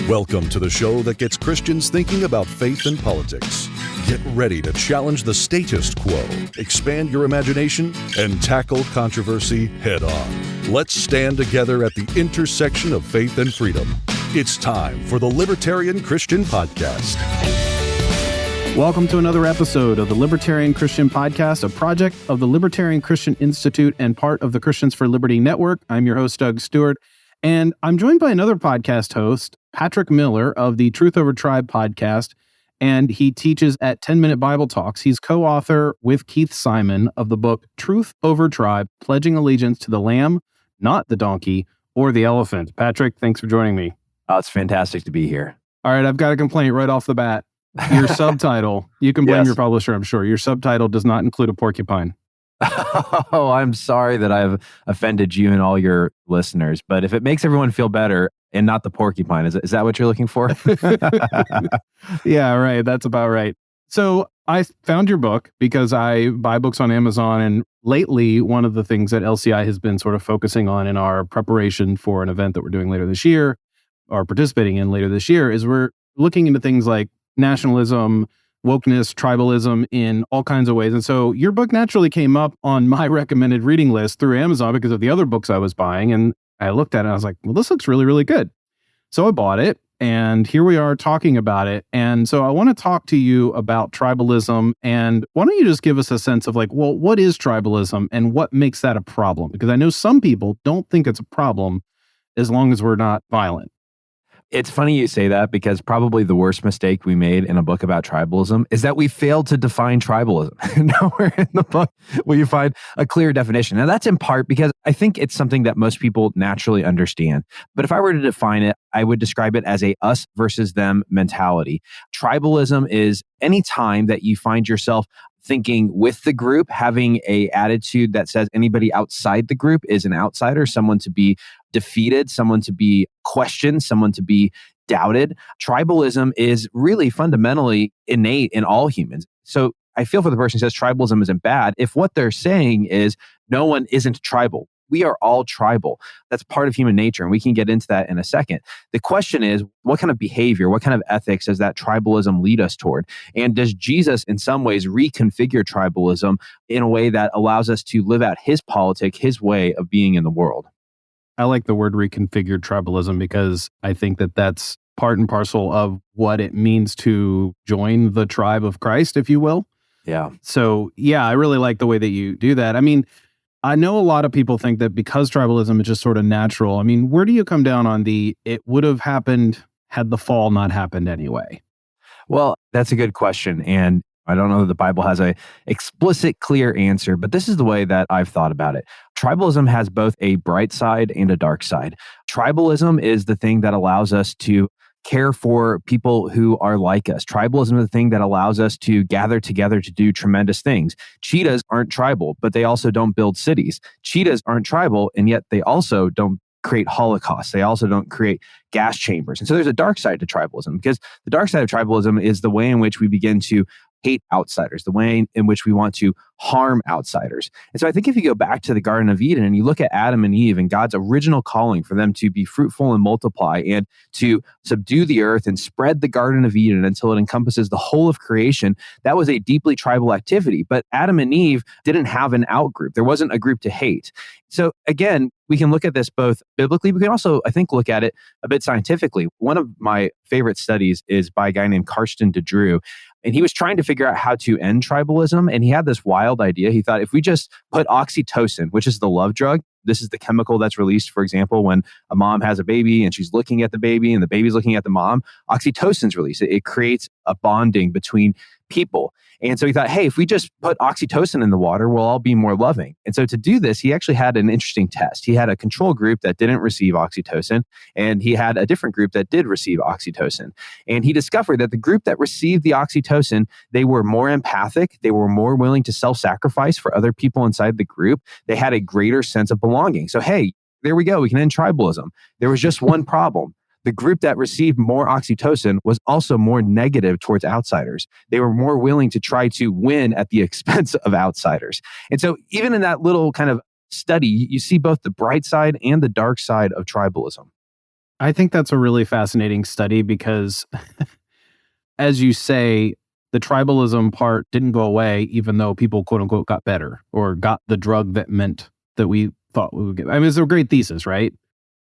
Welcome to the show that gets Christians thinking about faith and politics. Get ready to challenge the status quo, expand your imagination, and tackle controversy head on. Let's stand together at the intersection of faith and freedom. It's time for the Libertarian Christian Podcast. Welcome to another episode of the Libertarian Christian Podcast, a project of the Libertarian Christian Institute and part of the Christians for Liberty Network. I'm your host, Doug Stuart, and I'm joined by another podcast host, Patrick Miller of the Truth Over Tribe podcast, and he teaches at 10-Minute Bible Talks. He's co-author with Keith Simon of the book Truth Over Tribe, Pledging Allegiance to the Lamb, Not the Donkey, or the Elephant. Patrick, thanks for joining me. Oh, it's fantastic to be here. All right, I've got a complaint right off the bat. Your subtitle, you can blame your publisher, I'm sure. Your subtitle does not include a porcupine. Oh, I'm sorry that I've offended you and all your listeners, but if it makes everyone feel better and not the porcupine, is that what you're looking for? Yeah, right. That's about right. So I found your book because I buy books on Amazon, and lately one of the things that LCI has been sort of focusing on in our preparation for an event that we're doing later this year, or participating in later this year, is we're looking into things like nationalism, wokeness, tribalism in all kinds of ways. And so your book naturally came up on my recommended reading list through Amazon because of the other books I was buying. And I looked at it and I was like, well, this looks really, really good. So I bought it, and here we are talking about it. And so I want to talk to you about tribalism. And why don't you just give us a sense of like, well, what is tribalism and what makes that a problem? Because I know some people don't think it's a problem as long as we're not violent. It's funny you say that, because probably the worst mistake we made in a book about tribalism is that we failed to define tribalism. Nowhere in the book will you find a clear definition. And that's in part because I think it's something that most people naturally understand. But if I were to define it, I would describe it as a us versus them mentality. Tribalism is any time that you find yourself thinking with the group, having an attitude that says anybody outside the group is an outsider, someone to be defeated, someone to be questioned, someone to be doubted. Tribalism is really fundamentally innate in all humans. So I feel for the person who says tribalism isn't bad if what they're saying is no one isn't tribal. We are all tribal. That's part of human nature, and we can get into that in a second. The question is, what kind of behavior, what kind of ethics does that tribalism lead us toward? And does Jesus, in some ways, reconfigure tribalism in a way that allows us to live out his politic, his way of being in the world? I like the word reconfigured tribalism because I think that that's part and parcel of what it means to join the tribe of Christ, if you will. Yeah. So, yeah, I really like the way that you do that. I mean, I know a lot of people think that because tribalism is just sort of natural. I mean, where do you come down on it would have happened had the fall not happened anyway? Well, that's a good question. And I don't know that the Bible has a explicit, clear answer, but this is the way that I've thought about it. Tribalism has both a bright side and a dark side. Tribalism is the thing that allows us to care for people who are like us. Tribalism is the thing that allows us to gather together to do tremendous things. Cheetahs aren't tribal, but they also don't build cities. Cheetahs aren't tribal, and yet they also don't create holocausts. They also don't create gas chambers. And so there's a dark side to tribalism, because the dark side of tribalism is the way in which we begin to hate outsiders, the way in which we want to harm outsiders. And so I think if you go back to the Garden of Eden and you look at Adam and Eve and God's original calling for them to be fruitful and multiply and to subdue the earth and spread the Garden of Eden until it encompasses the whole of creation, that was a deeply tribal activity. But Adam and Eve didn't have an out-group. There wasn't a group to hate. So again, we can look at this both biblically, but we can also, I think, look at it a bit scientifically. One of my favorite studies is by a guy named Karsten DeDrew. And he was trying to figure out how to end tribalism. And he had this wild idea. He thought if we just put oxytocin, which is the love drug, this is the chemical that's released, for example, when a mom has a baby and she's looking at the baby and the baby's looking at the mom, oxytocin's released. It creates a bonding between people. And so he thought, hey, if we just put oxytocin in the water, we'll all be more loving. And so to do this, he actually had an interesting test. He had a control group that didn't receive oxytocin, and he had a different group that did receive oxytocin. And he discovered that the group that received the oxytocin, they were more empathic, they were more willing to self-sacrifice for other people inside the group, they had a greater sense of belonging. So hey, there we go, we can end tribalism. There was just one problem. The group that received more oxytocin was also more negative towards outsiders. They were more willing to try to win at the expense of outsiders. And so even in that little kind of study, you see both the bright side and the dark side of tribalism. I think that's a really fascinating study because, as you say, the tribalism part didn't go away, even though people, quote unquote, got better or got the drug that meant that we thought we would get. I mean, it's a great thesis, right?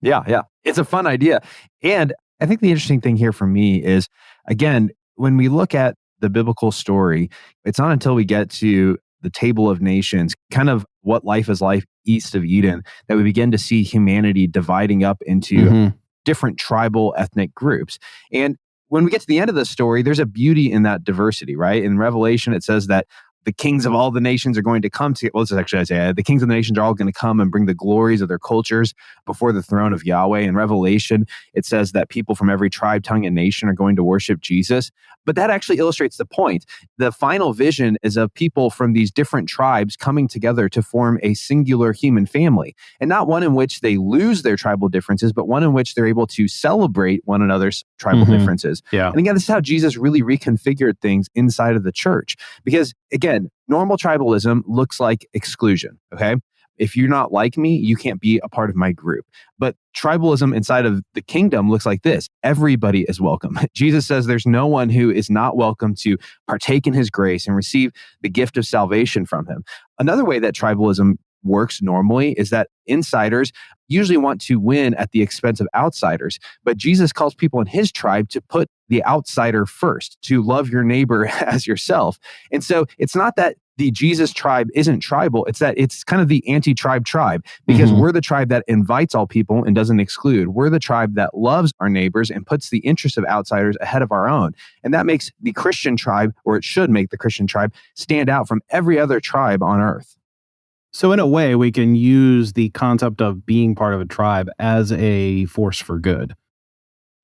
Yeah, yeah. It's a fun idea. And I think the interesting thing here for me is, again, when we look at the biblical story, it's not until we get to the table of nations, kind of what life is like east of Eden, that we begin to see humanity dividing up into different tribal ethnic groups. And when we get to the end of the story, there's a beauty in that diversity, right? In Revelation, it says that the kings of all the nations are going to come to, well, this is actually Isaiah, the kings of the nations are all going to come and bring the glories of their cultures before the throne of Yahweh. In Revelation, it says that people from every tribe, tongue, and nation are going to worship Jesus. But that actually illustrates the point. The final vision is of people from these different tribes coming together to form a singular human family, and not one in which they lose their tribal differences, but one in which they're able to celebrate one another's tribal differences. Yeah. And again, this is how Jesus really reconfigured things inside of the church. Because again, normal tribalism looks like exclusion, okay? If you're not like me, you can't be a part of my group. But tribalism inside of the kingdom looks like this. Everybody is welcome. Jesus says there's no one who is not welcome to partake in his grace and receive the gift of salvation from him. Another way that tribalism works normally is that insiders usually want to win at the expense of outsiders. But Jesus calls people in his tribe to put the outsider first, to love your neighbor as yourself. And so it's not that the Jesus tribe isn't tribal, it's that it's kind of the anti-tribe tribe, because we're the tribe that invites all people and doesn't exclude. We're the tribe that loves our neighbors and puts the interests of outsiders ahead of our own. And that makes the Christian tribe, or it should make the Christian tribe, stand out from every other tribe on earth. So in a way, we can use the concept of being part of a tribe as a force for good.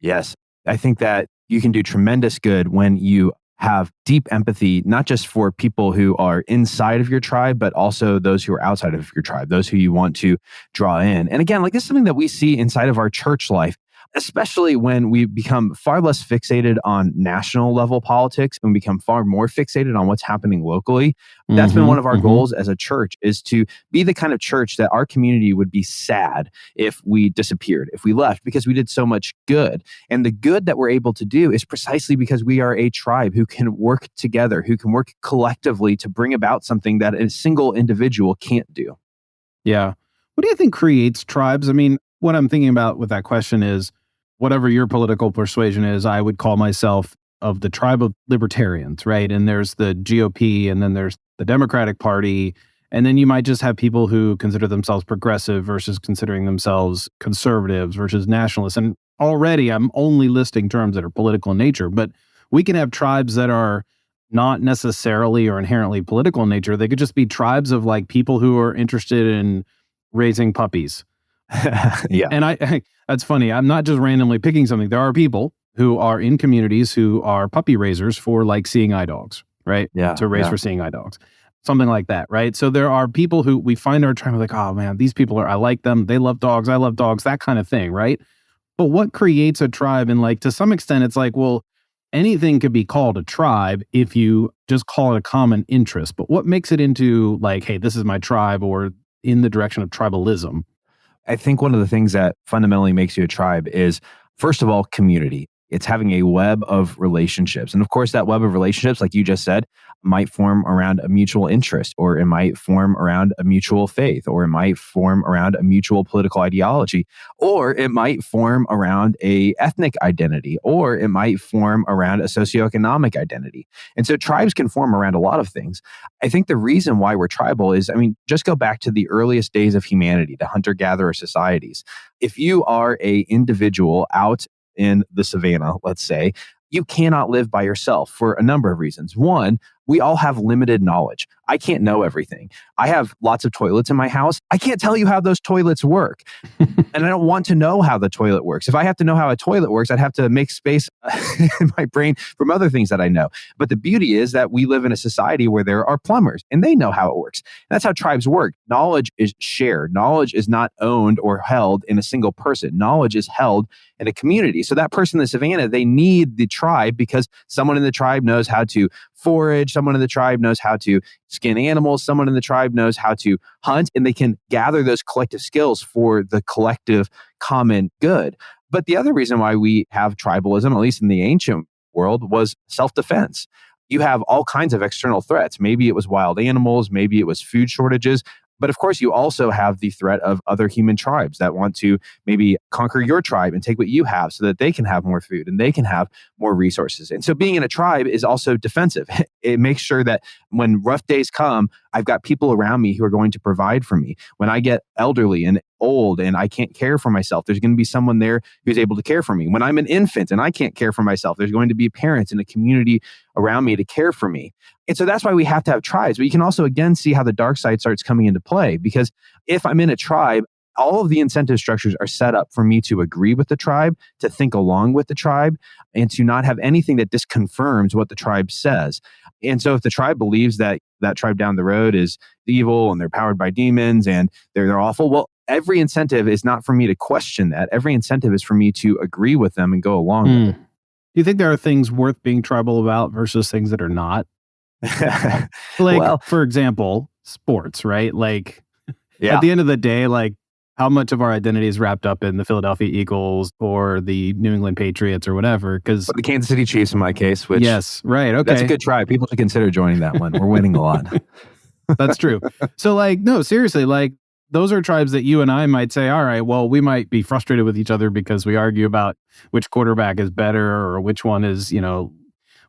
Yes. I think that you can do tremendous good when you have deep empathy, not just for people who are inside of your tribe, but also those who are outside of your tribe, those who you want to draw in. And again, like this is something that we see inside of our church life, especially when we become far less fixated on national level politics and become far more fixated on what's happening locally. That's been one of our goals as a church, is to be the kind of church that our community would be sad if we disappeared, if we left, because we did so much good. And the good that we're able to do is precisely because we are a tribe who can work together, who can work collectively to bring about something that a single individual can't do. Yeah. What do you think creates tribes? I mean, what I'm thinking about with that question is, whatever your political persuasion is, I would call myself of the tribe of libertarians, right? And there's the GOP, and then there's the Democratic Party. And then you might just have people who consider themselves progressive versus considering themselves conservatives versus nationalists. And already I'm only listing terms that are political in nature, but we can have tribes that are not necessarily or inherently political in nature. They could just be tribes of like people who are interested in raising puppies. Yeah. And that's funny. I'm not just randomly picking something. There are people who are in communities who are puppy raisers for like seeing eye dogs, right? Yeah. To raise for seeing eye dogs, something like that, right? So there are people who we find our tribe like, oh man, these people I like them. They love dogs. I love dogs, that kind of thing, right? But what creates a tribe? And like, to some extent, it's like, well, anything could be called a tribe if you just call it a common interest. But what makes it into like, hey, this is my tribe, or in the direction of tribalism? I think one of the things that fundamentally makes you a tribe is, first of all, community. It's having a web of relationships. And of course, that web of relationships, like you just said, might form around a mutual interest, or it might form around a mutual faith, or it might form around a mutual political ideology, or it might form around a ethnic identity, or it might form around a socioeconomic identity. And so tribes can form around a lot of things. I think the reason why we're tribal is, I mean, just go back to the earliest days of humanity, the hunter-gatherer societies. If you are an individual out in the savannah, let's say, you cannot live by yourself for a number of reasons. One, we all have limited knowledge. I can't know everything. I have lots of toilets in my house. I can't tell you how those toilets work. And I don't want to know how the toilet works. If I have to know how a toilet works, I'd have to make space in my brain from other things that I know. But the beauty is that we live in a society where there are plumbers and they know how it works. And that's how tribes work. Knowledge is shared. Knowledge is not owned or held in a single person. Knowledge is held in a community. So that person in the savannah, they need the tribe because someone in the tribe knows how to forage, someone in the tribe knows how to skin animals, someone in the tribe knows how to hunt, and they can gather those collective skills for the collective common good. But the other reason why we have tribalism, at least in the ancient world, was self-defense. You have all kinds of external threats. Maybe it was wild animals, maybe it was food shortages. But of course, you also have the threat of other human tribes that want to maybe conquer your tribe and take what you have so that they can have more food and they can have more resources. And so being in a tribe is also defensive. It makes sure that when rough days come, I've got people around me who are going to provide for me. When I get elderly and old and I can't care for myself, there's going to be someone there who's able to care for me. When I'm an infant and I can't care for myself, there's going to be parents and a community around me to care for me. And so that's why we have to have tribes. But you can also, again, see how the dark side starts coming into play. Because if I'm in a tribe, all of the incentive structures are set up for me to agree with the tribe, to think along with the tribe, and to not have anything that disconfirms what the tribe says. And so if the tribe believes that that tribe down the road is evil and they're powered by demons and they're awful, well, every incentive is not for me to question that. Every incentive is for me to agree with them and go along with it. Do you think there are things worth being tribal about versus things that are not? Well, for example, sports, right? Yeah. At the end of the day, how much of our identity is wrapped up in the Philadelphia Eagles or the New England Patriots or whatever? Because the Kansas City Chiefs, in my case, which yes, right, okay, that's a good tribe. People should consider joining that one. We're winning a lot. That's true. So, no, seriously, those are tribes that you and I might say, all right, well, we might be frustrated with each other because we argue about which quarterback is better or which one is,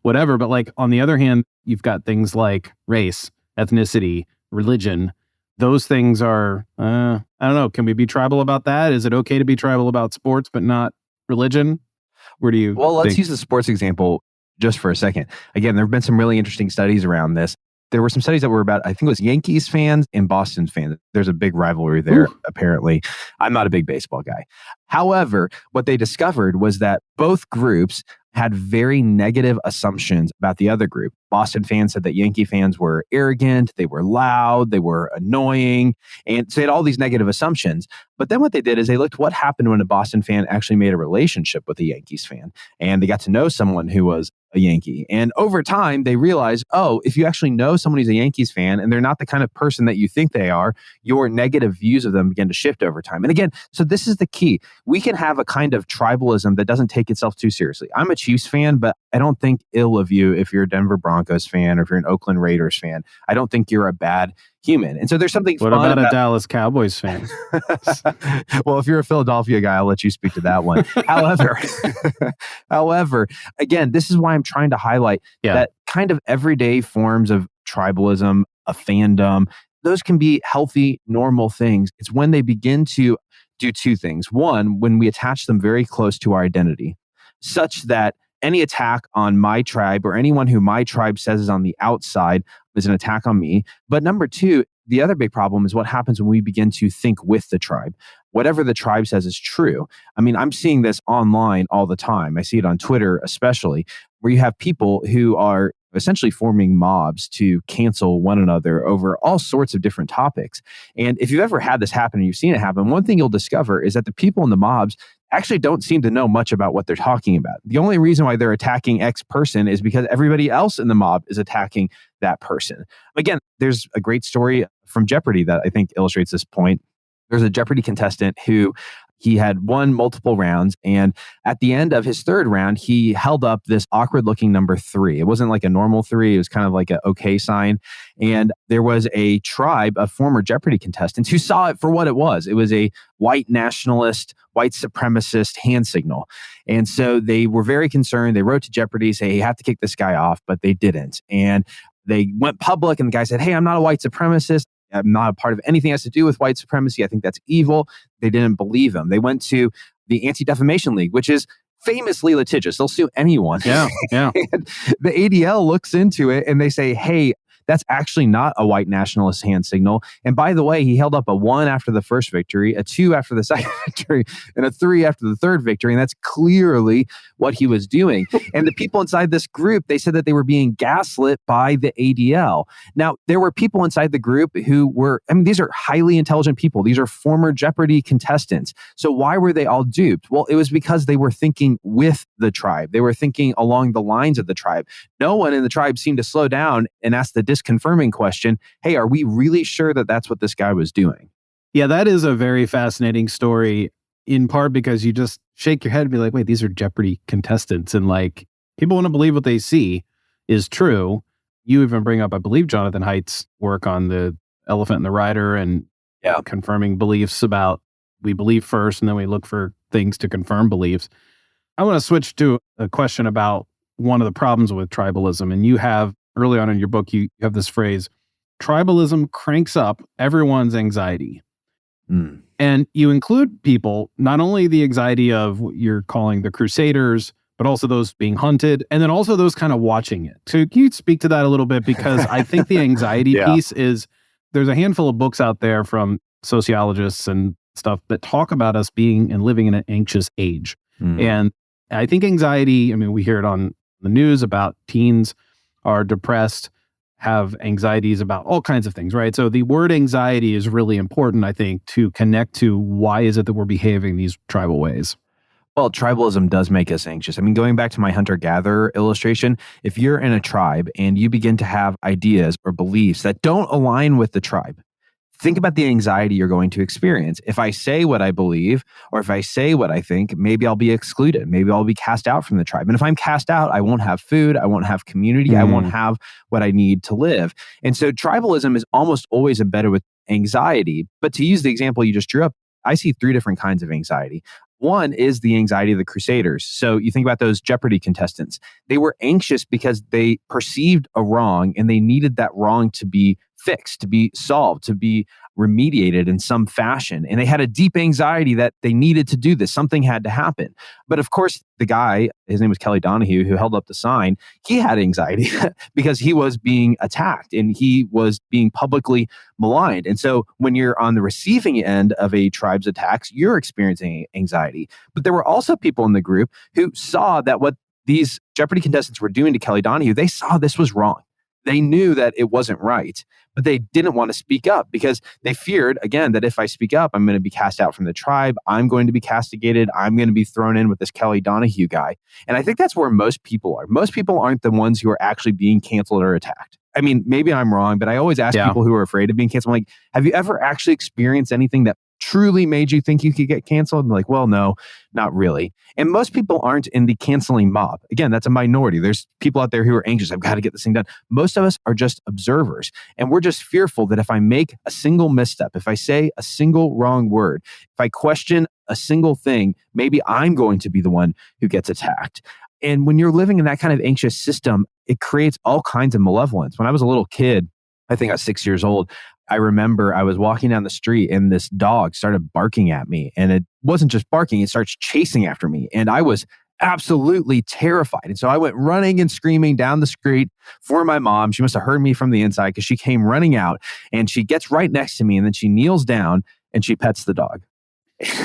whatever. But on the other hand, you've got things like race, ethnicity, religion. Those things are, I don't know. Can we be tribal about that? Is it okay to be tribal about sports, but not religion? Where do you let's use the sports example just for a second. Again, there have been some really interesting studies around this. There were some studies that were about, I think it was Yankees fans and Boston fans. There's a big rivalry there, apparently. I'm not a big baseball guy. However, what they discovered was that both groups had very negative assumptions about the other group. Boston fans said that Yankee fans were arrogant, they were loud, they were annoying, and so they had all these negative assumptions. But then what they did is they looked what happened when a Boston fan actually made a relationship with a Yankees fan, and they got to know someone who was a Yankee. And over time, they realized, if you actually know someone who's a Yankees fan and they're not the kind of person that you think they are, your negative views of them begin to shift over time. And again, so this is the key. We can have a kind of tribalism that doesn't take itself too seriously. I'm a Chiefs fan, but I don't think ill of you if you're a Denver Broncos fan or if you're an Oakland Raiders fan. I don't think you're a bad human. And so there's something What fun about a Dallas Cowboys fan? Well, if you're a Philadelphia guy, I'll let you speak to that one. However, again, this is why I'm trying to highlight that kind of everyday forms of tribalism, a fandom, those can be healthy, normal things. It's when they begin to do two things. One, when we attach them very close to our identity, such that any attack on my tribe or anyone who my tribe says is on the outside is an attack on me. But number two, the other big problem is what happens when we begin to think with the tribe. Whatever the tribe says is true. I mean, I'm seeing this online all the time. I see it on Twitter especially, where you have people who are essentially forming mobs to cancel one another over all sorts of different topics. And if you've ever had this happen and you've seen it happen, one thing you'll discover is that the people in the mobs actually don't seem to know much about what they're talking about. The only reason why they're attacking X person is because everybody else in the mob is attacking that person. Again, there's a great story from Jeopardy that I think illustrates this point. There's a Jeopardy contestant who he had won multiple rounds, and at the end of his third round, he held up this awkward-looking number 3. It wasn't like a normal 3. It was kind of like an okay sign. And there was a tribe of former Jeopardy contestants who saw it for what it was. It was a white nationalist, white supremacist hand signal. And so they were very concerned. They wrote to Jeopardy, say, hey, you have to kick this guy off, but they didn't. And they went public, and the guy said, hey, I'm not a white supremacist. I'm not a part of anything that has to do with white supremacy. I think that's evil. They didn't believe him. They went to the Anti-Defamation League, which is famously litigious. They'll sue anyone. Yeah. And the ADL looks into it and they say, hey, that's actually not a white nationalist hand signal. And by the way, he held up a 1 after the first victory, a 2 after the second victory, and a 3 after the third victory. And that's clearly what he was doing. And the people inside this group, they said that they were being gaslit by the ADL. Now, there were people inside the group who were, these are highly intelligent people. These are former Jeopardy contestants. So why were they all duped? Well, it was because they were thinking with the tribe. They were thinking along the lines of the tribe. No one in the tribe seemed to slow down and ask the disconfirming question, hey, are we really sure that that's what this guy was doing? Yeah, that is a very fascinating story, in part because you just shake your head and be like, wait, these are Jeopardy contestants. And like, people want to believe what they see is true. You even bring up, I believe, Jonathan Haidt's work on the elephant and the rider and confirming beliefs about we believe first and then we look for things to confirm beliefs. I want to switch to a question about one of the problems with tribalism. And you have, early on in your book, you have this phrase, tribalism cranks up everyone's anxiety. And you include people, not only the anxiety of what you're calling the crusaders, but also those being hunted, and then also those kind of watching it. So can you speak to that a little bit? Because I think the anxiety piece is, there's a handful of books out there from sociologists and stuff that talk about us being and living in an anxious age. And I think anxiety, I mean, we hear it on the news about teens are depressed, have anxieties about all kinds of things, right? So the word anxiety is really important, I think, to connect to why is it that we're behaving these tribal ways. Well, tribalism does make us anxious. I mean, going back to my hunter-gatherer illustration, if you're in a tribe and you begin to have ideas or beliefs that don't align with the tribe, think about the anxiety you're going to experience. If I say what I believe, or if I say what I think, maybe I'll be excluded. Maybe I'll be cast out from the tribe. And if I'm cast out, I won't have food. I won't have community. I won't have what I need to live. And so tribalism is almost always embedded with anxiety. But to use the example you just drew up, I see three different kinds of anxiety. One is the anxiety of the crusaders. So you think about those Jeopardy contestants. They were anxious because they perceived a wrong and they needed that wrong to be fixed, to be solved, to be remediated in some fashion. And they had a deep anxiety that they needed to do this. Something had to happen. But of course, the guy, his name was Kelly Donahue, who held up the sign, he had anxiety because he was being attacked and he was being publicly maligned. And so when you're on the receiving end of a tribe's attacks, you're experiencing anxiety. But there were also people in the group who saw that what these Jeopardy contestants were doing to Kelly Donahue, they saw this was wrong. They knew that it wasn't right, but they didn't want to speak up because they feared, again, that if I speak up, I'm going to be cast out from the tribe. I'm going to be castigated. I'm going to be thrown in with this Kelly Donahue guy. And I think that's where most people are. Most people aren't the ones who are actually being canceled or attacked. I mean, maybe I'm wrong, but I always ask people who are afraid of being canceled, I'm like, have you ever actually experienced anything that truly made you think you could get canceled? And like, well, no, not really. And most people aren't in the canceling mob. Again, that's a minority. There's people out there who are anxious. I've got to get this thing done. Most of us are just observers. And we're just fearful that if I make a single misstep, if I say a single wrong word, if I question a single thing, maybe I'm going to be the one who gets attacked. And when you're living in that kind of anxious system, it creates all kinds of malevolence. When I was a little kid, I think I was 6 years old, I remember I was walking down the street and this dog started barking at me. And it wasn't just barking, it starts chasing after me. And I was absolutely terrified. And so I went running and screaming down the street for my mom. She must have heard me from the inside because she came running out and she gets right next to me and then she kneels down and she pets the dog.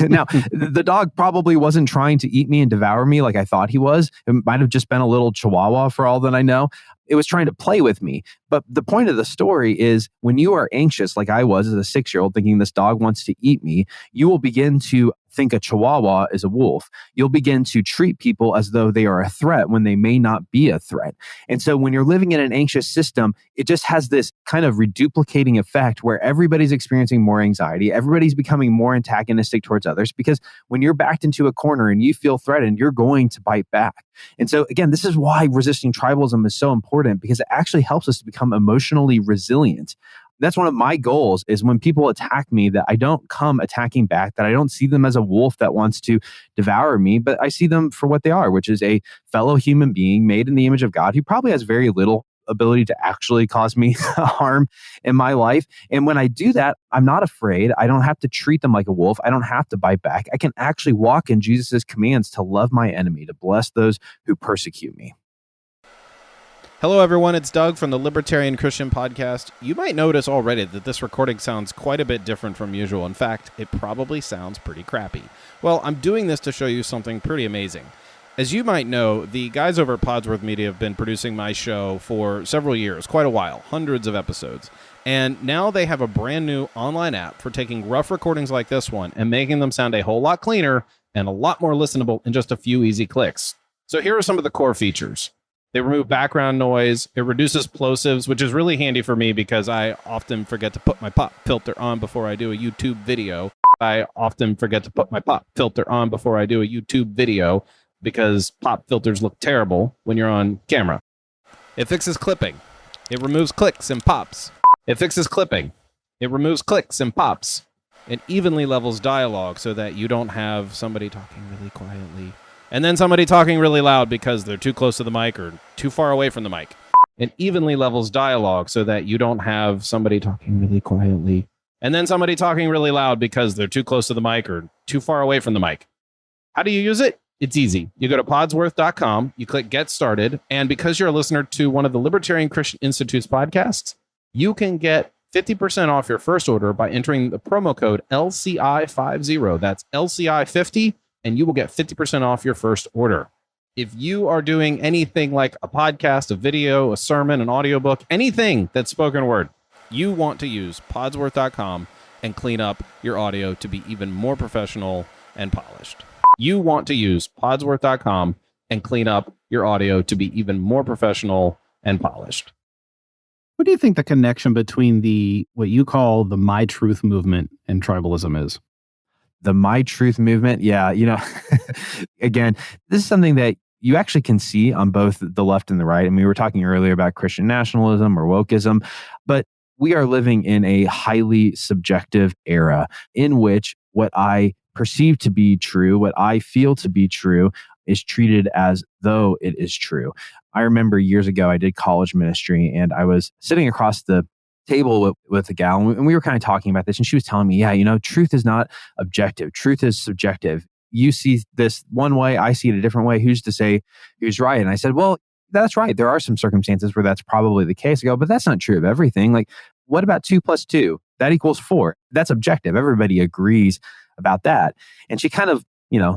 Now, the dog probably wasn't trying to eat me and devour me like I thought he was. It might have just been a little chihuahua for all that I know. It was trying to play with me. But the point of the story is when you are anxious, like I was as a 6-year-old, thinking this dog wants to eat me, you will begin to think a chihuahua is a wolf. You'll begin to treat people as though they are a threat when they may not be a threat. And so when you're living in an anxious system, it just has this kind of reduplicating effect where everybody's experiencing more anxiety. Everybody's becoming more antagonistic towards others because when you're backed into a corner and you feel threatened, you're going to bite back. And so again, this is why resisting tribalism is so important because it actually helps us to become emotionally resilient. That's one of my goals is when people attack me that I don't come attacking back, that I don't see them as a wolf that wants to devour me, but I see them for what they are, which is a fellow human being made in the image of God who probably has very little ability to actually cause me harm in my life. And when I do that, I'm not afraid. I don't have to treat them like a wolf. I don't have to bite back. I can actually walk in Jesus's commands to love my enemy, to bless those who persecute me. Hello, everyone. It's Doug from the Libertarian Christian Podcast. You might notice already that this recording sounds quite a bit different from usual. In fact, it probably sounds pretty crappy. Well, I'm doing this to show you something pretty amazing. As you might know, the guys over at Podsworth Media have been producing my show for several years, quite a while, hundreds of episodes. And now they have a brand new online app for taking rough recordings like this one and making them sound a whole lot cleaner and a lot more listenable in just a few easy clicks. So here are some of the core features. They remove background noise. It reduces plosives, which is really handy for me because I often forget to put my pop filter on before I do a YouTube video. I often forget to put my pop filter on before I do a YouTube video because pop filters look terrible when you're on camera. It fixes clipping. It removes clicks and pops. It fixes clipping. It removes clicks and pops. It evenly levels dialogue so that you don't have somebody talking really quietly and then somebody talking really loud because they're too close to the mic or too far away from the mic. It evenly levels dialogue so that you don't have somebody talking really quietly and then somebody talking really loud because they're too close to the mic or too far away from the mic. How do you use it? It's easy. You go to podsworth.com, you click Get Started, and because you're a listener to one of the Libertarian Christian Institute's podcasts, you can get 50% off your first order by entering the promo code LCI50. That's LCI50, and you will get 50% off your first order. If you are doing anything like a podcast, a video, a sermon, an audiobook, anything that's spoken word, you want to use podsworth.com and clean up your audio to be even more professional and polished. You want to use podsworth.com and clean up your audio to be even more professional and polished. What do you think the connection between what you call the My Truth movement and tribalism is? The My Truth movement? Yeah, again, this is something that you actually can see on both the left and the right. And we were talking earlier about Christian nationalism or wokeism, but we are living in a highly subjective era in which what I perceive to be true, what I feel to be true, is treated as though it is true. I remember years ago, I did college ministry and I was sitting across the table with a gal and we were kind of talking about this and she was telling me, yeah, truth is not objective. Truth is subjective. You see this one way, I see it a different way. Who's to say who's right? And I said, well, that's right. There are some circumstances where that's probably the case. I go, but that's not true of everything. Like, what about 2 + 2? That equals 4. That's objective. Everybody agrees about that. And she kind of,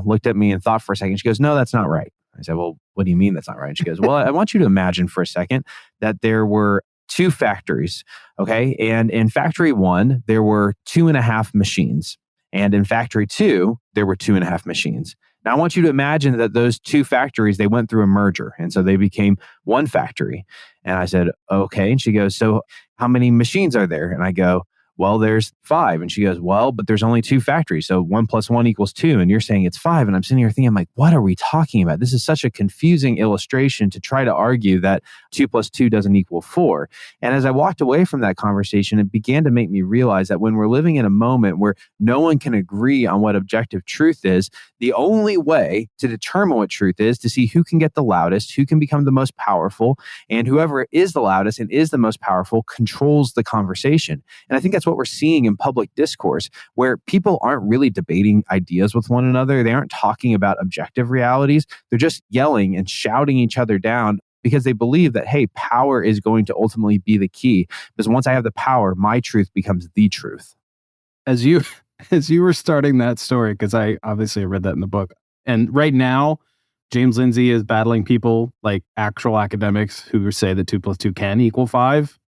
looked at me and thought for a second. She goes, no, that's not right. I said, well, what do you mean that's not right? And she goes, well, I want you to imagine for a second that there were 2 factories, okay? And in factory 1, there were 2.5 machines. And in factory 2, there were 2.5 machines. Now, I want you to imagine that those 2 factories, they went through a merger. And so they became one factory. And I said, okay. And she goes, so how many machines are there? And I go, well, there's 5. And she goes, well, but there's only 2 factories. So 1 + 1 = 2. And you're saying it's 5. And I'm sitting here thinking, I'm like, what are we talking about? This is such a confusing illustration to try to argue that 2 + 2 doesn't equal 4. And as I walked away from that conversation, it began to make me realize that when we're living in a moment where no one can agree on what objective truth is, the only way to determine what truth is to see who can get the loudest, who can become the most powerful, and whoever is the loudest and is the most powerful controls the conversation. And I think that's what we're seeing in public discourse, where people aren't really debating ideas with one another. They aren't talking about objective realities. They're just yelling and shouting each other down because they believe that, hey, power is going to ultimately be the key. Because once I have the power, my truth becomes the truth. As you were starting that story, because I obviously read that in the book, and right now, James Lindsay is battling people like actual academics who say that 2 + 2 can equal 5.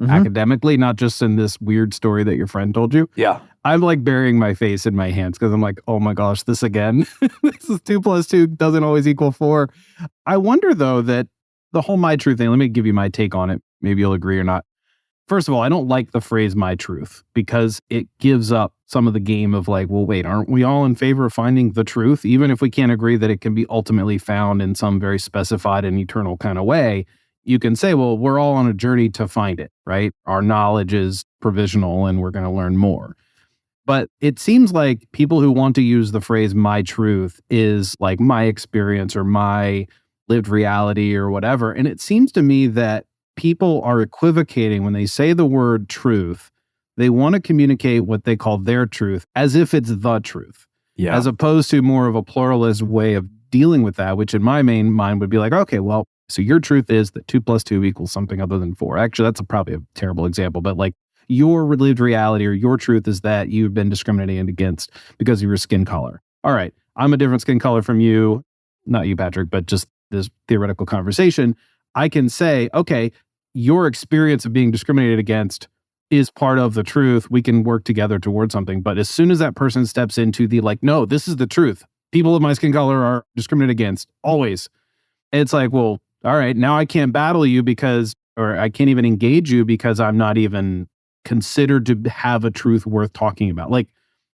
Academically, not just in this weird story that your friend told you. Yeah. I'm like burying my face in my hands because I'm like, oh my gosh, this again. This is 2 + 2 doesn't always equal 4. I wonder though that the whole My Truth thing, let me give you my take on it. Maybe you'll agree or not. First of all, I don't like the phrase My Truth because it gives up some of the game of like, well, wait, aren't we all in favor of finding the truth? Even if we can't agree that it can be ultimately found in some very specified and eternal kind of way, you can say, well, we're all on a journey to find it, right? Our knowledge is provisional and we're going to learn more. But it seems like people who want to use the phrase my truth is like my experience or my lived reality or whatever. And it seems to me that people are equivocating when they say the word truth. They want to communicate what they call their truth as if it's the truth, as opposed to more of a pluralist way of dealing with that, which in my main mind would be like, okay, well, so your truth is that 2 + 2 = something other than 4. Actually, that's probably a terrible example, but like your lived reality or your truth is that you've been discriminated against because of your skin color. All right, I'm a different skin color from you, not you, Patrick, but just this theoretical conversation. I can say, okay, your experience of being discriminated against is part of the truth. We can work together towards something. But as soon as that person steps into the like, no, this is the truth. People of my skin color are discriminated against always. It's like, well, all right, now I can't battle you or I can't even engage you because I'm not even considered to have a truth worth talking about. Like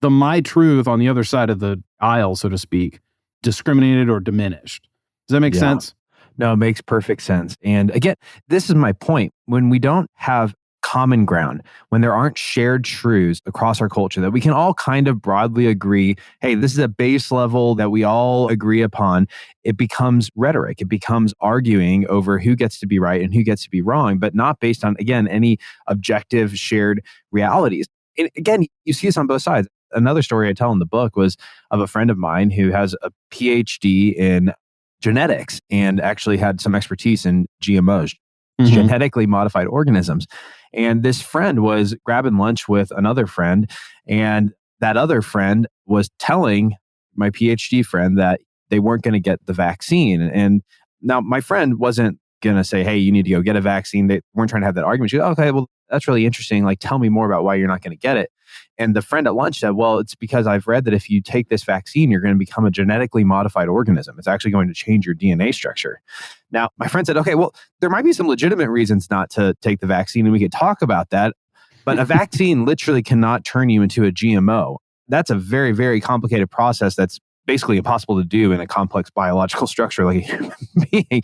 the my truth on the other side of the aisle, so to speak, discriminated or diminished. Does that make sense? No, it makes perfect sense. And again, this is my point. When we don't have common ground, when there aren't shared truths across our culture that we can all kind of broadly agree, hey, this is a base level that we all agree upon, it becomes rhetoric. It becomes arguing over who gets to be right and who gets to be wrong, but not based on, again, any objective shared realities. And again, you see this on both sides. Another story I tell in the book was of a friend of mine who has a PhD in genetics and actually had some expertise in GMOs, genetically modified organisms. And this friend was grabbing lunch with another friend, and that other friend was telling my PhD friend that they weren't going to get the vaccine. And now my friend wasn't going to say, hey, you need to go get a vaccine. They weren't trying to have that argument. She goes, okay, well, that's really interesting. Like, tell me more about why you're not going to get it. And the friend at lunch said, well, it's because I've read that if you take this vaccine, you're going to become a genetically modified organism. It's actually going to change your DNA structure. Now, my friend said, okay, well, there might be some legitimate reasons not to take the vaccine, and we could talk about that. But a vaccine literally cannot turn you into a GMO. That's a very, very complicated process that's basically impossible to do in a complex biological structure like a human being.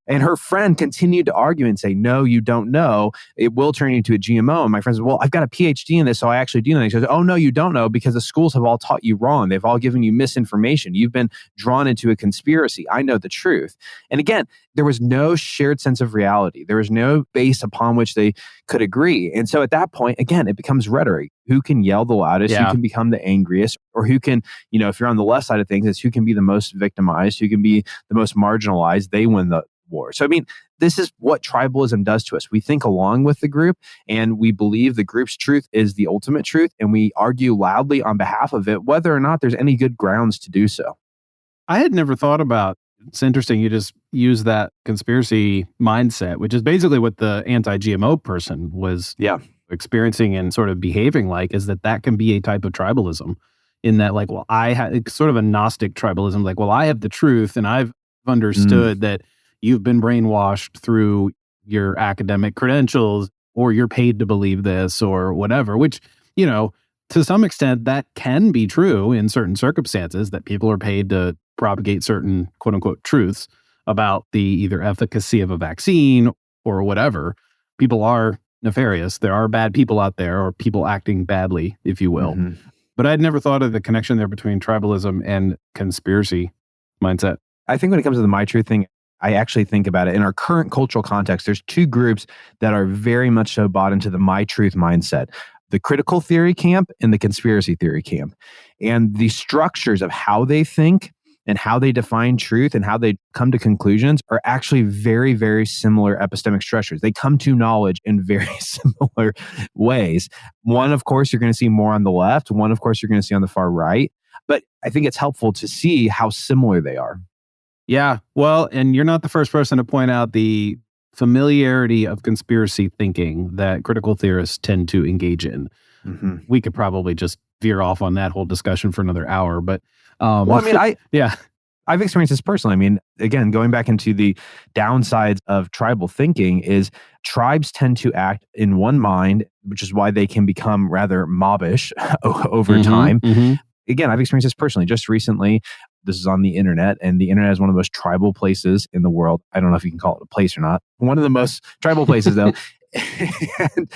And her friend continued to argue and say, no, you don't know. It will turn you into a GMO. And my friend said, well, I've got a PhD in this, so I actually do know. And she goes, oh, no, you don't know, because the schools have all taught you wrong. They've all given you misinformation. You've been drawn into a conspiracy. I know the truth. And again, there was no shared sense of reality. There was no base upon which they could agree. And so at that point, again, it becomes rhetoric. Who can yell the loudest, who can become the angriest, or who can, if you're on the left side of things, it's who can be the most victimized, who can be the most marginalized, they win the war. So, I mean, this is what tribalism does to us. We think along with the group, and we believe the group's truth is the ultimate truth, and we argue loudly on behalf of it, whether or not there's any good grounds to do so. I had never thought about, it's interesting, you just use that conspiracy mindset, which is basically what the anti-GMO person was experiencing and sort of behaving like, is that can be a type of tribalism, in that, like, well, it's sort of a Gnostic tribalism, like, well, I have the truth and I've understood that you've been brainwashed through your academic credentials, or you're paid to believe this or whatever, which, to some extent that can be true in certain circumstances, that people are paid to propagate certain quote unquote truths about the either efficacy of a vaccine or whatever. People are nefarious. There are bad people out there, or people acting badly, if you will. But I'd never thought of the connection there between tribalism and conspiracy mindset. I think when it comes to the my truth thing, I actually think about it in our current cultural context. There's two groups that are very much so bought into the my truth mindset: the critical theory camp and the conspiracy theory camp. And the structures of how they think and how they define truth and how they come to conclusions are actually very, very similar epistemic structures. They come to knowledge in very similar ways. One, of course, you're going to see more on the left. One, of course, you're going to see on the far right. But I think it's helpful to see how similar they are. Yeah. Well, and you're not the first person to point out the familiarity of conspiracy thinking that critical theorists tend to engage in. We could probably just veer off on that whole discussion for another hour, but well, I mean, I've experienced this personally. I mean, again, going back into the downsides of tribal thinking is tribes tend to act in one mind, which is why they can become rather mobbish over time. Again, I've experienced this personally. Just recently, this is on the internet, and the internet is one of the most tribal places in the world. I don't know if you can call it a place or not. One of the most tribal places, though. And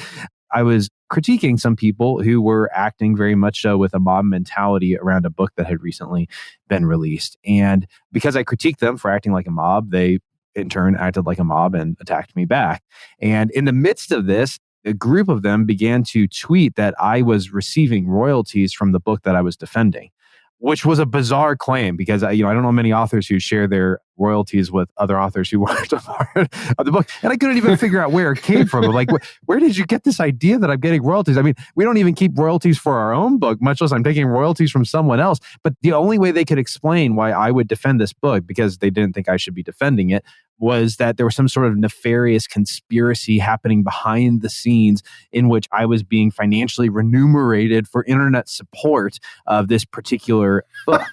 I was critiquing some people who were acting very much so with a mob mentality around a book that had recently been released. And because I critiqued them for acting like a mob, they in turn acted like a mob and attacked me back. And in the midst of this, a group of them began to tweet that I was receiving royalties from the book that I was defending, which was a bizarre claim, because I don't know many authors who share their royalties with other authors who weren't a part of the book. And I couldn't even figure out where it came from. I'm like, where did you get this idea that I'm getting royalties? I mean, we don't even keep royalties for our own book, much less I'm taking royalties from someone else. But the only way they could explain why I would defend this book, because they didn't think I should be defending it, was that there was some sort of nefarious conspiracy happening behind the scenes in which I was being financially remunerated for internet support of this particular book.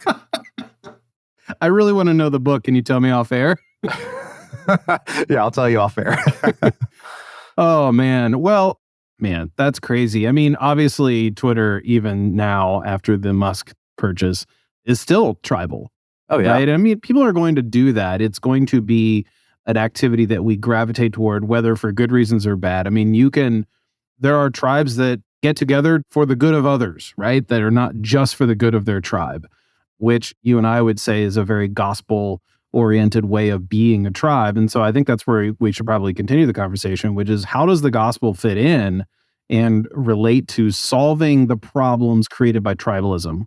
I really want to know the book. Can you tell me off air? Yeah, I'll tell you off air. Oh, man. Well, Man, that's crazy. I mean, obviously, Twitter, even now after the Musk purchase, is still tribal, Oh, yeah. right? I mean, people are going to do that. It's going to be an activity that we gravitate toward, whether for good reasons or bad. I mean, there are tribes that get together for the good of others, right? That are not just for the good of their tribe, which you and I would say is a very gospel oriented way of being a tribe. And so I think that's where we should probably continue the conversation, which is how does the gospel fit in and relate to solving the problems created by tribalism?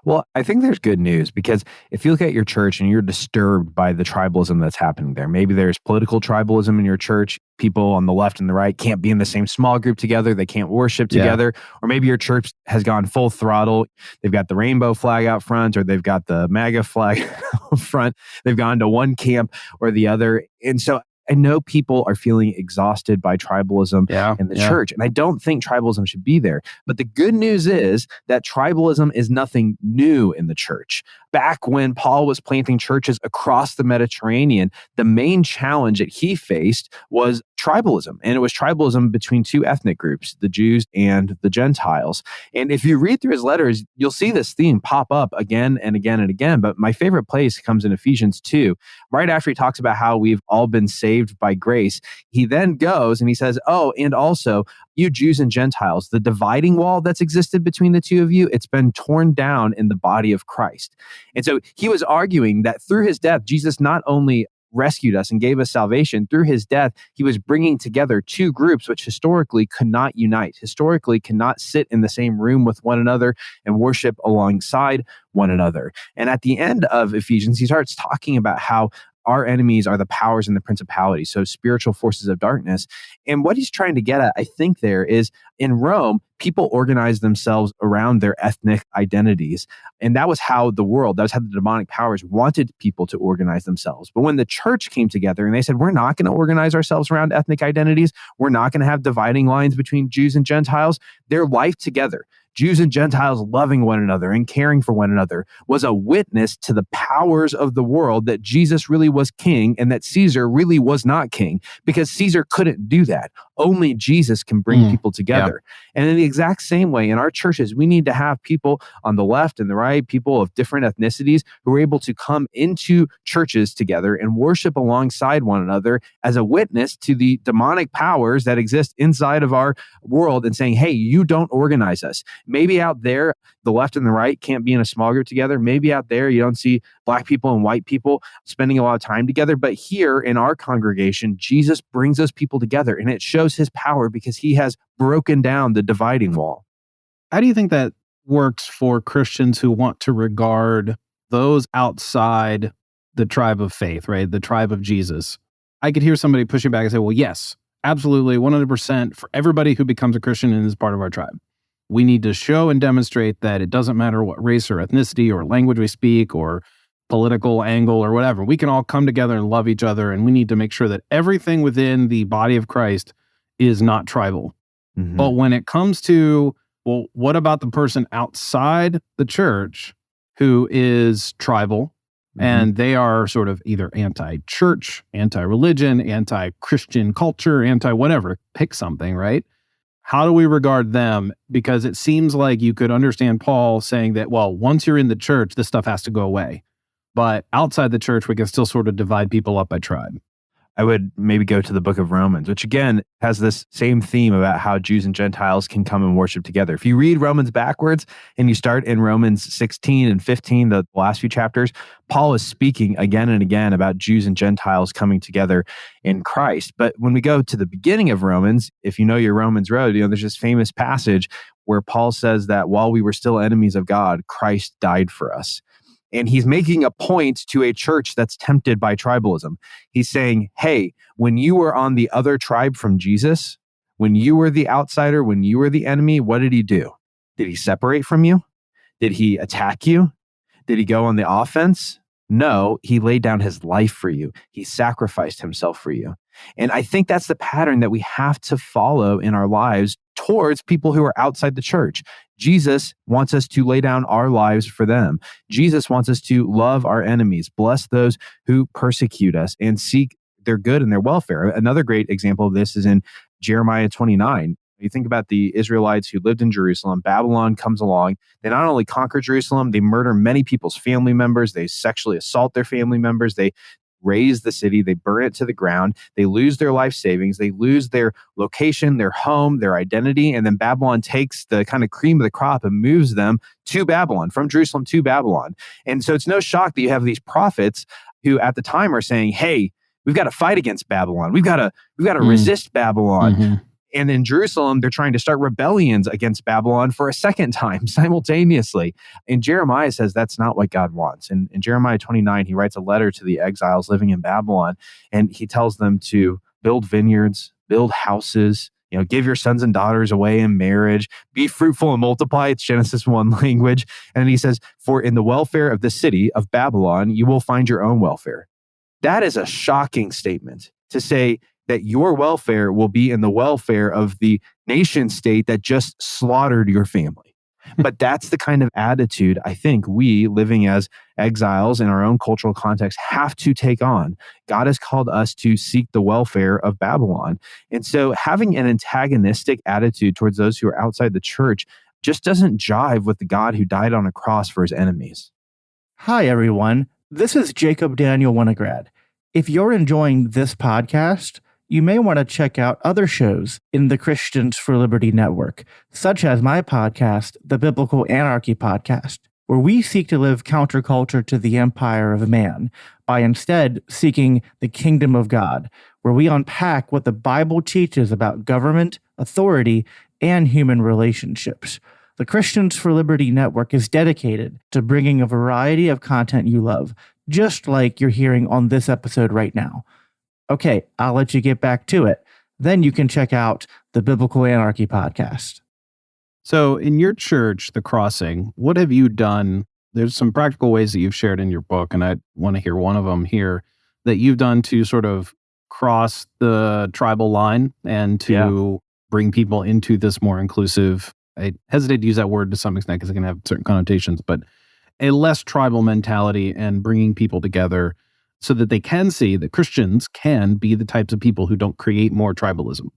Well, I think there's good news because if you look at your church and you're disturbed by the tribalism that's happening there, maybe there's political tribalism in your church. People on the left and the right can't be in the same small group together. They can't worship together. Or maybe your church has gone full throttle. They've got the rainbow flag out front, or they've got the MAGA flag out front. They've gone to one camp or the other. And so I know people are feeling exhausted by tribalism in the church, and I don't think tribalism should be there. But the good news is that tribalism is nothing new in the church. Back when Paul was planting churches across the Mediterranean, the main challenge that he faced was tribalism, and it was tribalism between two ethnic groups, the Jews and the Gentiles. And if you read through his letters, you'll see this theme pop up again and again and again. But my favorite place comes in Ephesians 2, right after he talks about how we've all been saved by grace. He then goes and he says, oh, and also you Jews and Gentiles, the dividing wall that's existed between the two of you, it's been torn down in the body of Christ. And so he was arguing that through his death, Jesus not only rescued us and gave us salvation, through his death, he was bringing together two groups which historically could not unite, historically cannot sit in the same room with one another and worship alongside one another. And at the end of Ephesians, he starts talking about how our enemies are the powers and the principalities, so spiritual forces of darkness. And what he's trying to get at, I think, there is in Rome, people organized themselves around their ethnic identities. And that was how the demonic powers wanted people to organize themselves. But when the church came together and they said, we're not going to organize ourselves around ethnic identities, we're not going to have dividing lines between Jews and Gentiles, their life together, Jews and Gentiles loving one another and caring for one another, was a witness to the powers of the world that Jesus really was king and that Caesar really was not king, because Caesar couldn't do that. Only Jesus can bring people together. Yeah. And in the exact same way, in our churches, we need to have people on the left and the right, people of different ethnicities who are able to come into churches together and worship alongside one another as a witness to the demonic powers that exist inside of our world and saying, hey, you don't organize us. Maybe out there, the left and the right can't be in a small group together. Maybe out there, you don't see Black people and white people spending a lot of time together. But here in our congregation, Jesus brings those people together, and it shows his power because he has broken down the dividing wall. How do you think that works for Christians who want to regard those outside the tribe of faith, right? The tribe of Jesus? I could hear somebody pushing back and say, well, yes, absolutely, 100% for everybody who becomes a Christian and is part of our tribe. We need to show and demonstrate that it doesn't matter what race or ethnicity or language we speak or political angle or whatever. We can all come together and love each other, and we need to make sure that everything within the body of Christ is not tribal. Mm-hmm. But when it comes to, well, what about the person outside the church who is tribal, and they are sort of either anti-church, anti-religion, anti-Christian culture, anti-whatever, pick something, right? How do we regard them? Because it seems like you could understand Paul saying that, well, once you're in the church, this stuff has to go away. But outside the church, we can still sort of divide people up by tribe. I would maybe go to the book of Romans, which again has this same theme about how Jews and Gentiles can come and worship together. If you read Romans backwards and you start in Romans 16 and 15, the last few chapters, Paul is speaking again and again about Jews and Gentiles coming together in Christ. But when we go to the beginning of Romans, if you know your Romans road, there's this famous passage where Paul says that while we were still enemies of God, Christ died for us. And he's making a point to a church that's tempted by tribalism. He's saying, hey, when you were on the other tribe from Jesus, when you were the outsider, when you were the enemy, what did he do? Did he separate from you? Did he attack you? Did he go on the offense? No, he laid down his life for you. He sacrificed himself for you. And I think that's the pattern that we have to follow in our lives towards people who are outside the church. Jesus wants us to lay down our lives for them. Jesus wants us to love our enemies, bless those who persecute us, and seek their good and their welfare. Another great example of this is in Jeremiah 29. You think about the Israelites who lived in Jerusalem. Babylon comes along. They not only conquer Jerusalem, they murder many people's family members. They sexually assault their family members. They raze the city. They burn it to the ground. They lose their life savings. They lose their location, their home, their identity. And then Babylon takes the kind of cream of the crop and moves them to Babylon, from Jerusalem to Babylon. And so it's no shock that you have these prophets who at the time are saying, hey, we've got to fight against Babylon. We've got to resist Babylon. Mm-hmm. And in Jerusalem, they're trying to start rebellions against Babylon for a second time simultaneously. And Jeremiah says that's not what God wants. And in Jeremiah 29, he writes a letter to the exiles living in Babylon, and he tells them to build vineyards, build houses, give your sons and daughters away in marriage, be fruitful and multiply. It's Genesis 1 language. And then he says, for in the welfare of the city of Babylon, you will find your own welfare. That is a shocking statement to say that your welfare will be in the welfare of the nation state that just slaughtered your family. But that's the kind of attitude I think we, living as exiles in our own cultural context, have to take on. God has called us to seek the welfare of Babylon. And so having an antagonistic attitude towards those who are outside the church just doesn't jive with the God who died on a cross for his enemies. Hi, everyone. This is Jacob Daniel Winograd. If you're enjoying this podcast, you may want to check out other shows in the Christians for Liberty network, such as my podcast, the Biblical Anarchy Podcast, where we seek to live counterculture to the empire of man by instead seeking the kingdom of God, where we unpack what the Bible teaches about government, authority, and human relationships. The Christians for Liberty network is dedicated to bringing a variety of content you love, just like you're hearing on this episode right now. Okay, I'll let you get back to it. Then you can check out the Biblical Anarchy Podcast. So in your church, The Crossing, what have you done? There's some practical ways that you've shared in your book, and I want to hear one of them here, that you've done to sort of cross the tribal line and to bring people into this more inclusive, I hesitate to use that word to some extent because it can have certain connotations, but a less tribal mentality and bringing people together so that they can see that Christians can be the types of people who don't create more tribalism.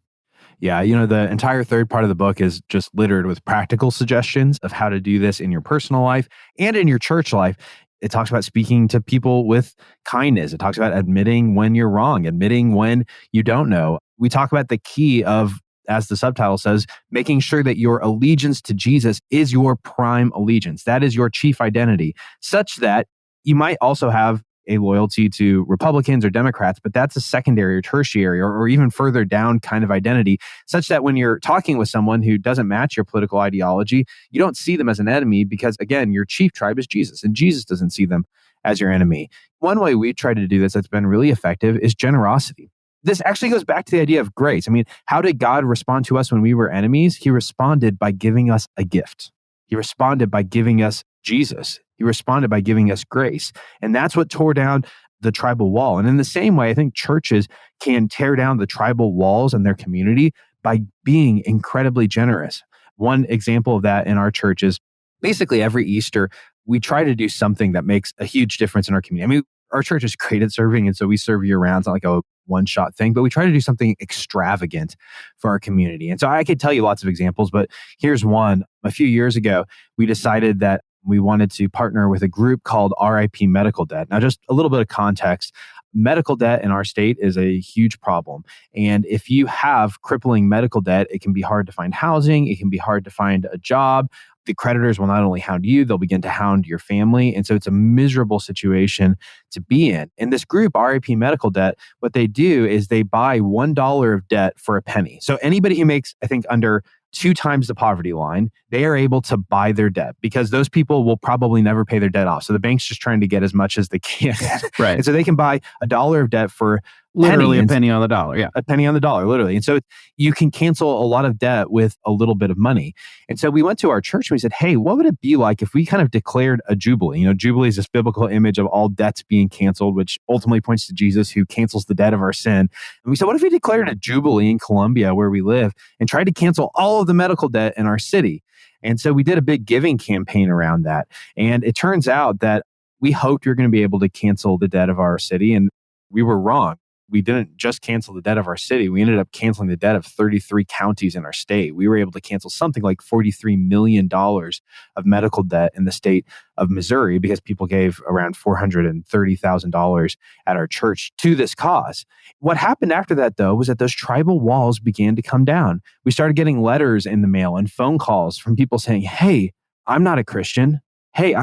Yeah, the entire third part of the book is just littered with practical suggestions of how to do this in your personal life and in your church life. It talks about speaking to people with kindness. It talks about admitting when you're wrong, admitting when you don't know. We talk about the key of, as the subtitle says, making sure that your allegiance to Jesus is your prime allegiance. That is your chief identity, such that you might also have a loyalty to Republicans or Democrats, but that's a secondary or tertiary or even further down kind of identity, such that when you're talking with someone who doesn't match your political ideology, you don't see them as an enemy because, again, your chief tribe is Jesus, and Jesus doesn't see them as your enemy. One way we try to do this that's been really effective is generosity. This actually goes back to the idea of grace. I mean, how did God respond to us when we were enemies? He responded by giving us a gift. He responded by giving us Jesus. He responded by giving us grace. And that's what tore down the tribal wall. And in the same way, I think churches can tear down the tribal walls in their community by being incredibly generous. One example of that in our church is basically every Easter, we try to do something that makes a huge difference in our community. I mean, our church is great at serving, and so we serve year round. It's not like a one-shot thing, but we try to do something extravagant for our community. And so I could tell you lots of examples, but here's one. A few years ago, we decided that we wanted to partner with a group called RIP Medical Debt. Now, just a little bit of context. Medical debt in our state is a huge problem. And if you have crippling medical debt, it can be hard to find housing. It can be hard to find a job. The creditors will not only hound you, they'll begin to hound your family. And so it's a miserable situation to be in. In this group, RIP Medical Debt, what they do is they buy $1 of debt for a penny. So anybody who makes, I think, under 2 times the poverty line, they are able to buy their debt because those people will probably never pay their debt off. So the bank's just trying to get as much as they can. Right. And so they can buy $1 of debt for literally a penny on the dollar. Yeah. A penny on the dollar, literally. And so you can cancel a lot of debt with a little bit of money. And so we went to our church and we said, hey, what would it be like if we kind of declared a jubilee? Jubilee is this biblical image of all debts being canceled, which ultimately points to Jesus who cancels the debt of our sin. And we said, what if we declared a jubilee in Columbia where we live and tried to cancel all of the medical debt in our city? And so we did a big giving campaign around that. And it turns out that we hoped we were going to be able to cancel the debt of our city, and we were wrong. we didn't just cancel the debt of our city. We ended up canceling the debt of 33 counties in our state. We were able to cancel something like $43 million of medical debt in the state of Missouri because people gave around $430,000 at our church to this cause. What happened after that, though, was that those tribal walls began to come down. We started getting letters in the mail and phone calls from people saying, hey, I'm not a Christian. Hey,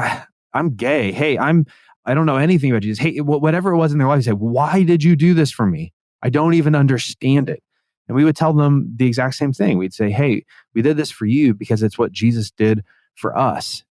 I'm gay. Hey, I don't know anything about Jesus. Hey, whatever it was in their life, they say, why did you do this for me? I don't even understand it. And we would tell them the exact same thing. We'd say, hey, we did this for you because it's what Jesus did for us.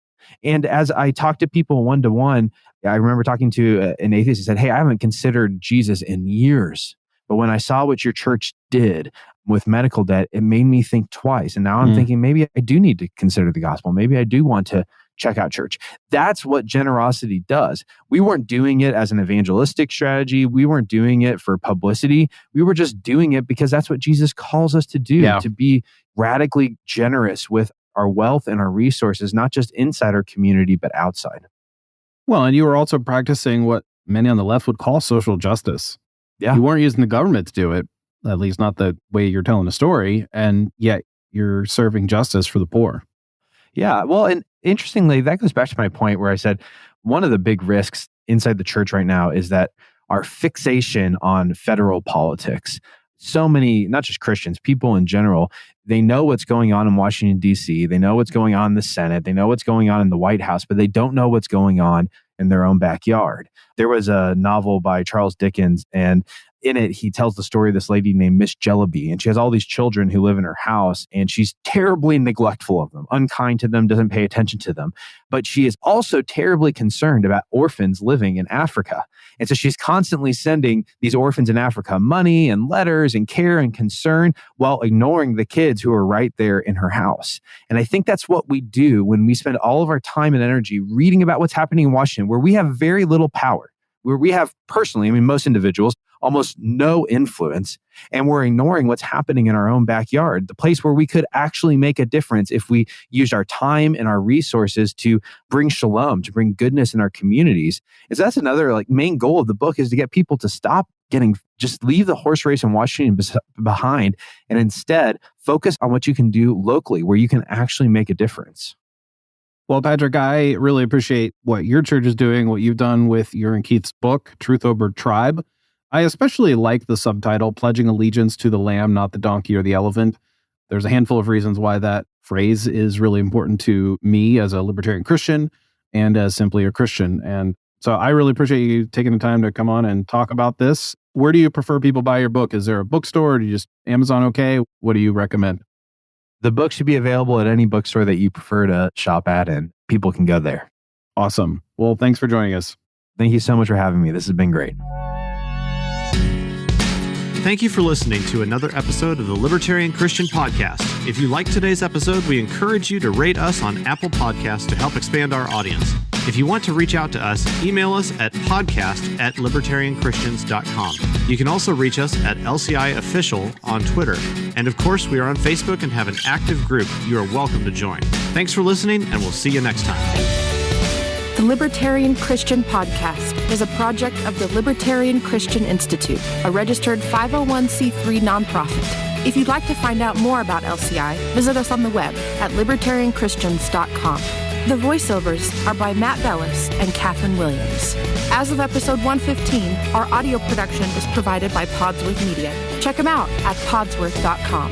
And as I talked to people one-to-one, I remember talking to an atheist who said, hey, I haven't considered Jesus in years. But when I saw what your church did with medical debt, it made me think twice. And now I'm thinking, maybe I do need to consider the gospel. Maybe I do want to check out church. That's what generosity does. We weren't doing it as an evangelistic strategy. We weren't doing it for publicity. We were just doing it because that's what Jesus calls us to do, to be radically generous with our wealth and our resources, not just inside our community, but outside. Well, and you were also practicing what many on the left would call social justice. Yeah. You weren't using the government to do it, at least not the way you're telling the story, and yet you're serving justice for the poor. Yeah. Well, and interestingly, that goes back to my point where I said one of the big risks inside the church right now is that our fixation on federal politics. So many, not just Christians, people in general, they know what's going on in Washington, D.C. They know what's going on in the Senate. They know what's going on in the White House, but they don't know what's going on in their own backyard. There was a novel by Charles Dickens, and in it, he tells the story of this lady named Miss Jellyby, and she has all these children who live in her house, and she's terribly neglectful of them, unkind to them, doesn't pay attention to them. But she is also terribly concerned about orphans living in Africa. And so she's constantly sending these orphans in Africa money and letters and care and concern while ignoring the kids who are right there in her house. And I think that's what we do when we spend all of our time and energy reading about what's happening in Washington, where we have very little power, where we have personally, most individuals, almost no influence, and we're ignoring what's happening in our own backyard, the place where we could actually make a difference if we used our time and our resources to bring shalom, to bring goodness in our communities. And so that's another main goal of the book, is to get people to stop just leave the horse race in Washington behind, and instead focus on what you can do locally, where you can actually make a difference. Well, Patrick, I really appreciate what your church is doing, what you've done with your and Keith's book, Truth Over Tribe. I especially like the subtitle, Pledging Allegiance to the Lamb, Not the Donkey or the Elephant. There's a handful of reasons why that phrase is really important to me as a libertarian Christian and as simply a Christian. And so I really appreciate you taking the time to come on and talk about this. Where do you prefer people buy your book? Is there a bookstore? Or do you just Amazon okay? What do you recommend? The book should be available at any bookstore that you prefer to shop at, and people can go there. Awesome. Well, thanks for joining us. Thank you so much for having me. This has been great. Thank you for listening to another episode of the Libertarian Christian Podcast. If you liked today's episode, we encourage you to rate us on Apple Podcasts to help expand our audience. If you want to reach out to us, email us at podcast@libertarianchristians.com. You can also reach us at LCI Official on Twitter. And of course, we are on Facebook and have an active group you are welcome to join. Thanks for listening, and we'll see you next time. The Libertarian Christian Podcast is a project of the Libertarian Christian Institute, a registered 501c3 nonprofit. If you'd like to find out more about LCI, visit us on the web at libertarianchristians.com. The voiceovers are by Matt Bellis and Catherine Williams. As of episode 115, our audio production is provided by Podsworth Media. Check them out at podsworth.com.